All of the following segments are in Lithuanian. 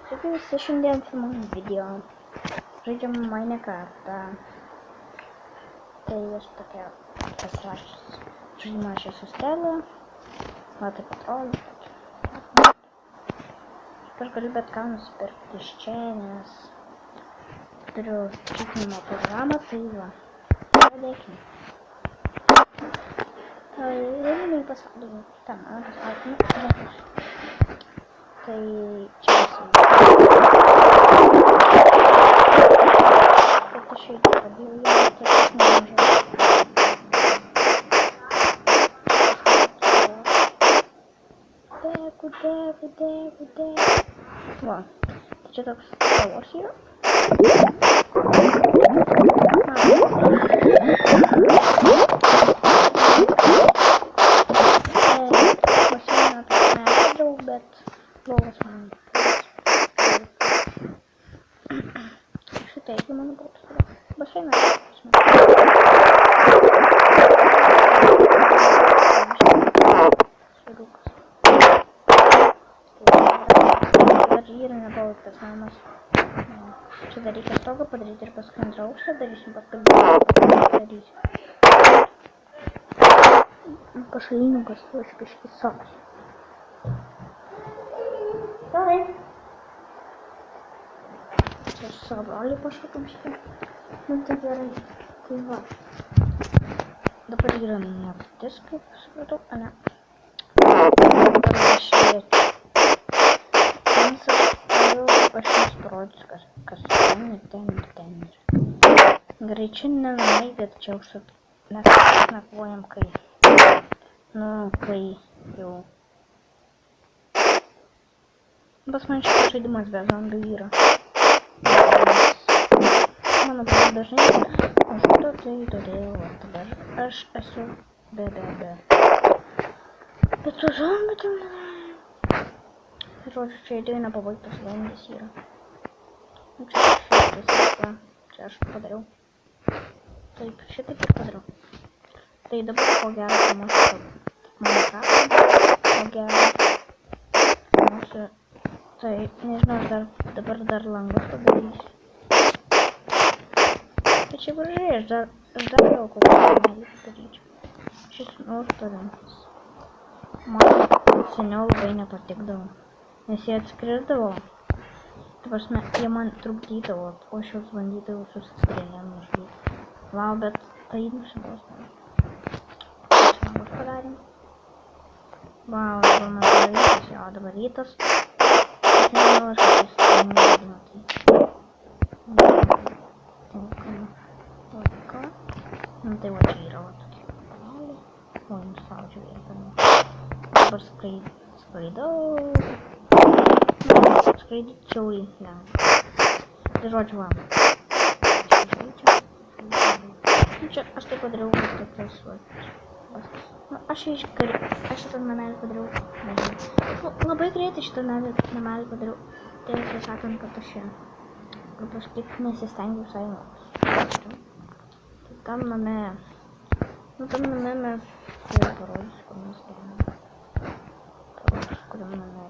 Sveiki visi, šiandien filmuojam video. Žaidžiam Minecraftą. Tai aš tokia pasirašęs žaidimą aš esu Stela. Va taip atrodo. Aš galiu bet ką nusipirkti iš čia, nes turiu čipinimo programą, tai va. Pradėkime. Tai rėminiai pasaulyje. Tam, mano pasaulyje. Tai čia esu. Kad aš jau padėjau, tai aš nemažai. Degu. Va, tai čia toks spalvos yra. Baseiną toks neatradau, bet lovas man. Šitai, jeigu mano būtų. Baseinas. Ir nebaigtas namas. Čia dar reikia stogą padaryti ir paskui antrą aukštą darysim, paskui darysim. Pašalinių gastų aš biškį soks. Taip. Čia aš savo brolį pašokam šitą. Nu tai gerai. Tai va. Dabar yra naktis, kaip supratau, a ne. Dabar aš lėčiu. Aš jums parodysiu, kas ten yra. Gerai, čia ne namai, bet čia užsat. Mes nakvojam, kai jau. Pas man šitas žaidimas be zombių yra. Mano broliai dažnai žudo, tai todėl dabar aš esu be. Bet tų zombių tam nėra. Žodžiu, čia idėja nepabaigtas zombis yra. Nu čia šitas, čia aš padariau. Taip, šitaip ir padariau. Tai dabar ko gero pamoksiu Minecraftą. Ko gero pamoksiu. Tai nežinau, dabar dar langus padarysiu. Tai čia gražiai, aš dar jau kokį namelį padaryčiau. Šis nuostolis. Man seniau labai nepatikdavo. Nes jie atskrisdavo. Tai prasme, jie man trukdydavo, o aš juos bandydavau susistrėlėm užlyti. Vau, bet tai nusibosdavo. Čia bus padarėm. Vau, dabar man rytas, jo, dabar rytas. Aš nežinau, aš susistrėlėm matyti. Tinka. Nu tai va čia yra va tokie panelį. O, nusaudžiau vietą. Dabar skraidau. Skraidyčiau į lengvą. Tai žodžiu, va. Čia aš tai padariau tokias, va. Nu, aš šitą namelį padariau. Nu, labai greitai šitą namelį padariau. Tai sakant, kad aš kaip pasakyt, nesistengiu visai nors. Tai tam name. Nu, tam name mes parodysiu, kur mes gyvename. Parodysiu, kuriam name.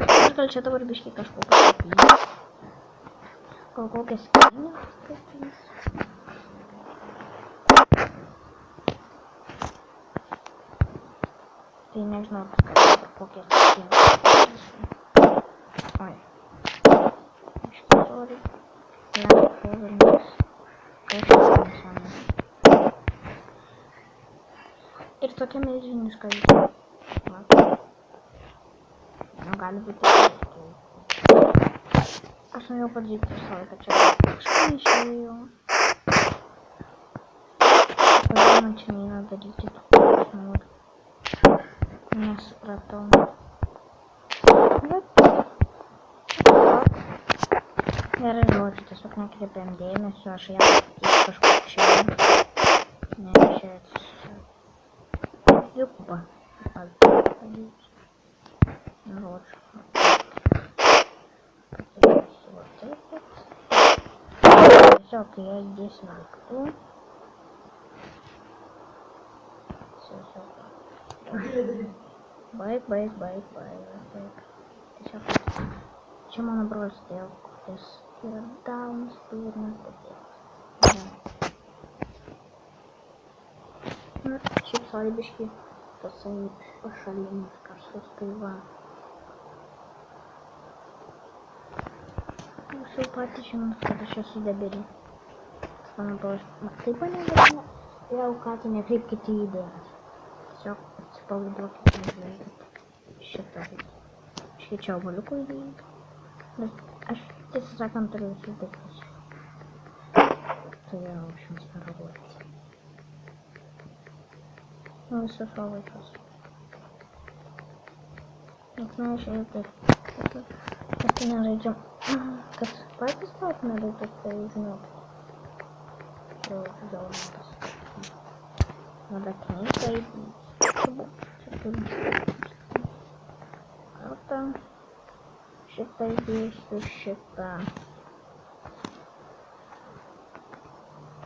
Aš gal čia dabar biškai kažko pasakyti. Gal kokią skynę pasakys. Tai nežinau, paskatyti kokią skynę pasakys. Oi. Biškai sorry. Lengva vilnius. Kažkas nesąmonė. Ir tokia milžiniška visą. Nu, gali būti aš norėjau padaryti visą laiką čia kažką išėjau. Kodėl man čia neina daryti aš noriu. Nesupratau. Bet gerai žodžiu, tiesiog nekreipiam dėmesio, aš ją kažkur čia. Ne, čia jupa. Padėti. Žodžiu. Tiesiog kai jie įdėsiu daiktų. Tiesiog. Baig. Tiesiog Čia mano brolis dėl, kuris yra daunas, durnas, bet nu, šiaip sąlybiški tasai pašalinis karsus, tai va. Jūs jau patys žinot, kad aš esu debilė. Mano brolis, taip mane vadina, yra aukatai, nekreipkite į dėmesį. Tiesiog atsipalaiduokite nežiūrėkite šitą video. Aš keičiau valiukų idėją. Bet aš tiesą sakant turiu visus daiktus. Tai jau aš jums neroduosiu. Nu visus savo vaikus. Juk neaiškiai taip. Mes tai nežaidžiam. Kad patys gautume daiktus, tai žinokit. Jau zaurintas. Nu bet neįsivaizduoju. Čia turim kartą. Šitą įdėsiu, šitą.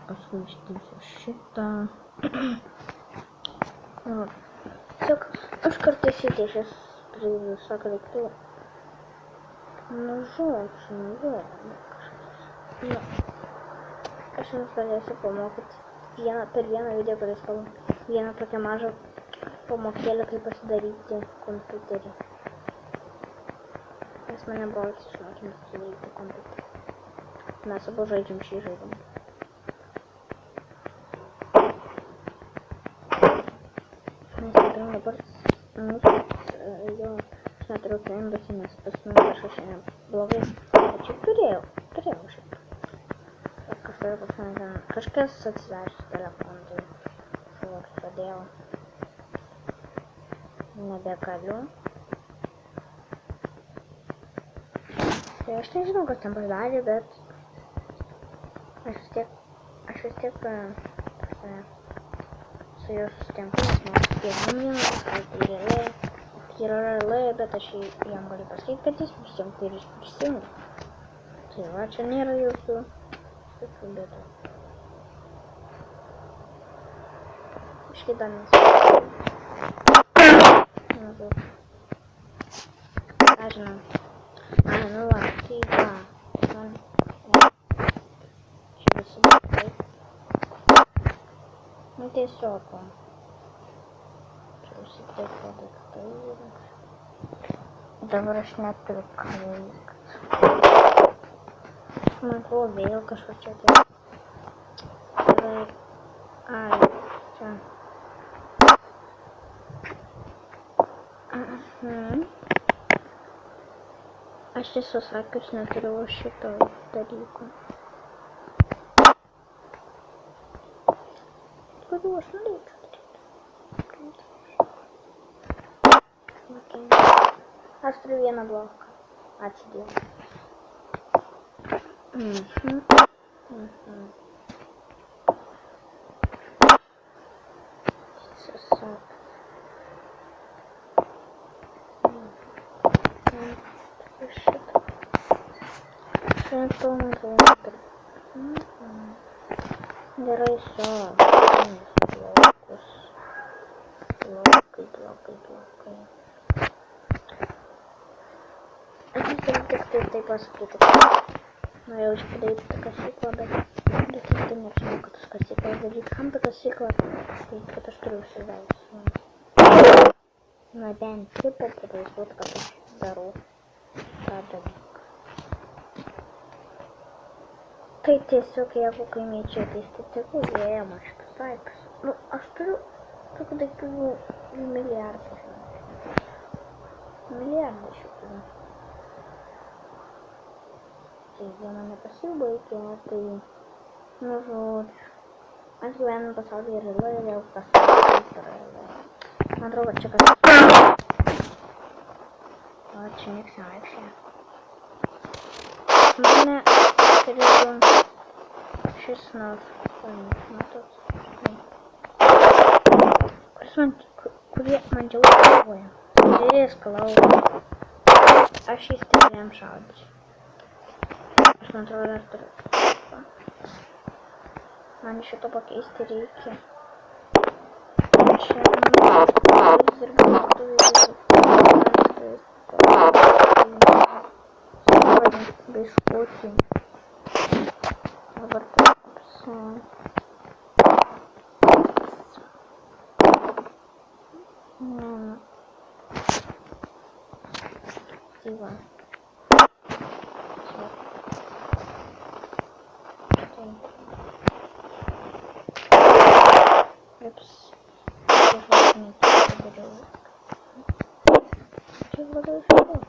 Paskui išdėsiu šitą. Tiesiog aš kartais įdėsiu prie visokio daiktų. Nu žodžiu. Nu. Aš jums galėsiu pamokyti per vieną video, kuris kalba vieną tokią mažą pamokėlę, kaip pasidaryti kompiuterį. Nes mane brolis išmokė pasidaryti kompiuterį. Mes abu žaidžiam šį žaidimą. Mes tikrai dabar jo, aš neturiu klientuose, nes pas mane kažkas šiandien blogai. Bet šiaip turėjau šiaip. Kažkas atsidarė telefoną, tai šuoks padėjau. Nebegaliu. Tai aš nežinau, kas ten pasidarė, bet aš vis tiek su juo susitinku, nes man vienas, tai yra realiai, bet aš jam galiu pasakyti, kad jis visiems tai prisijungia. Tai va, čia nėra jokių bėdų. Iškidamis. Ką žinau. Nu va, tai va. Čia visi daiktai. Nu tiesiog va. Čia visi tiesiog daiktai yra. Dabar aš neturiu ką veikti. Man atrodo vėl kažkas čia tai. Ai, čia. Aš tiesą sakius neturiu šito dalyko. Kuriuo aš norėčiau daryti. Aš turiu vieną bloką. Ačiū Dievui. Gerai, blokai. Aš tik tai pasakyti, norėjau išpadaryti tą kasyklą, bet tik tai nežinau, kad tas kasyklas daryti. Kam ta kasykla? Tai kad aš turiu užsiveis. Na bent taip papravaizduot, kad aš darau tą dalyką. Tai tiesiog, jeigu kaimiečiai ateis, tai tegu jie ėma šitas daiktas. Nu, aš turiu tokių daiktų milijardą, žinau. Milijardą šitų. Tai viena nepasibaigė, tai, nu žodžiu. Mes gyvenam pasaulyje realiai, vėl pasaulyje realiai. Man atrodo, čia kažkas. O, čia nieks nevaikščia. Mane turėtų šis matot. Kurie man čia užkavoja. Strėlės kalauja. Aš į strėlėm šaudysiu. Aš man atrodo dar turiu. Man šito pakeisti reikia. Čia man dirbantųjų biškutį. Dabar toks. Tai va. Štai. Ups. Čia labai šaut.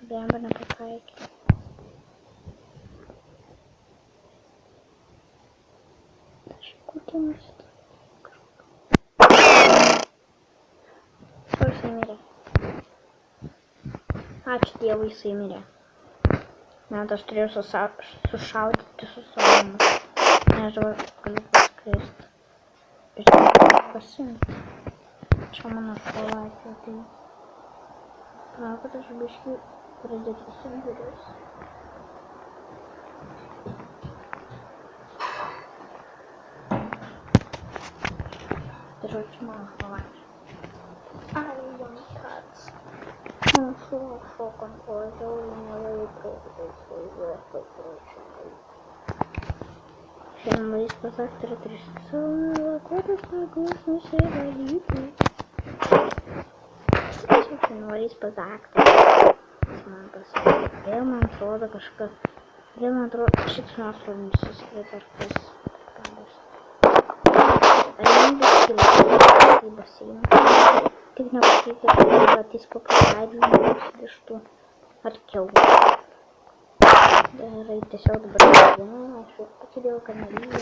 Bemba nepataikė. Kokiamas. Jisai mirė. Ačiū Dievui, jisai mirė. Net aš turėjau sušaudyti su savomis. Nes dabar galiu paskristi. Ir pasimti. Čia mano šuolaitė. Tai manau, kad aš biškį pradėtysiu duris. Tai žodžiu mano šuolaitė. Ai, jam pats. Mano šuo šokant pavažiau ir mielai pradėjau įsivaizduoti. Šiandien Marys Pazaktorė turėsi savo nuolakotas nagus nusivalyti. Šiandien Marys Pazaktorė. Man pasakė. Vėl man atrodo kažkas. Vėl man atrodo šits nuosvalis susikrėtė ar kas. Ar jam biškėlė į baseiną. Tik nepasakyti, kad patys papasaidinimus vištų ar kiaulų. Gerai, tiesiog dabar vieną, aš jau atsidėjau kanaliją.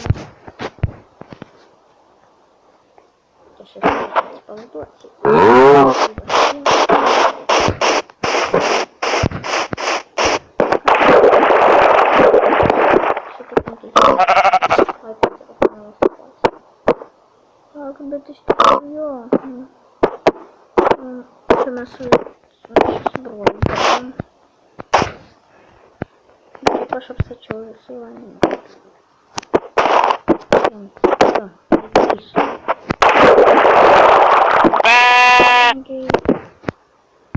Aš jau atsipalaiduosiu. Bet iš tikrųjų, čia mes su broliu dirbam. Kaip aš apstačiau visų vandenį.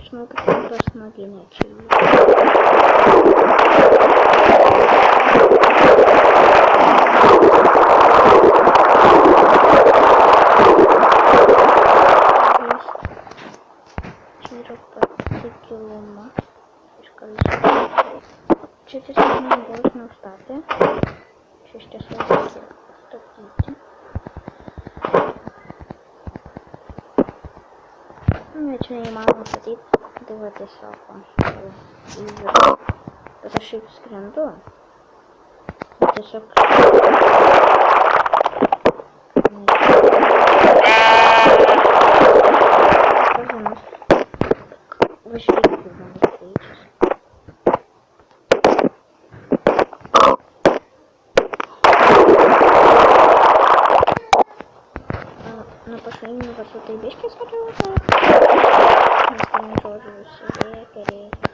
Žinau, kad ten tos naginėčiai. Čia tiesiog nebuvo neužstatė. Čia iš tiesų reikia statyti. Ne, čia neįmanoma statyti. Tai va tiesiog įžiūrėjau. Bet aš šiaip skrendu. Tiesiog... Važiuoju, kaip man keičiasi. Nu, pašaliniu varsu tai biškis važiuoju. Nes ten žodžiu visi reikia.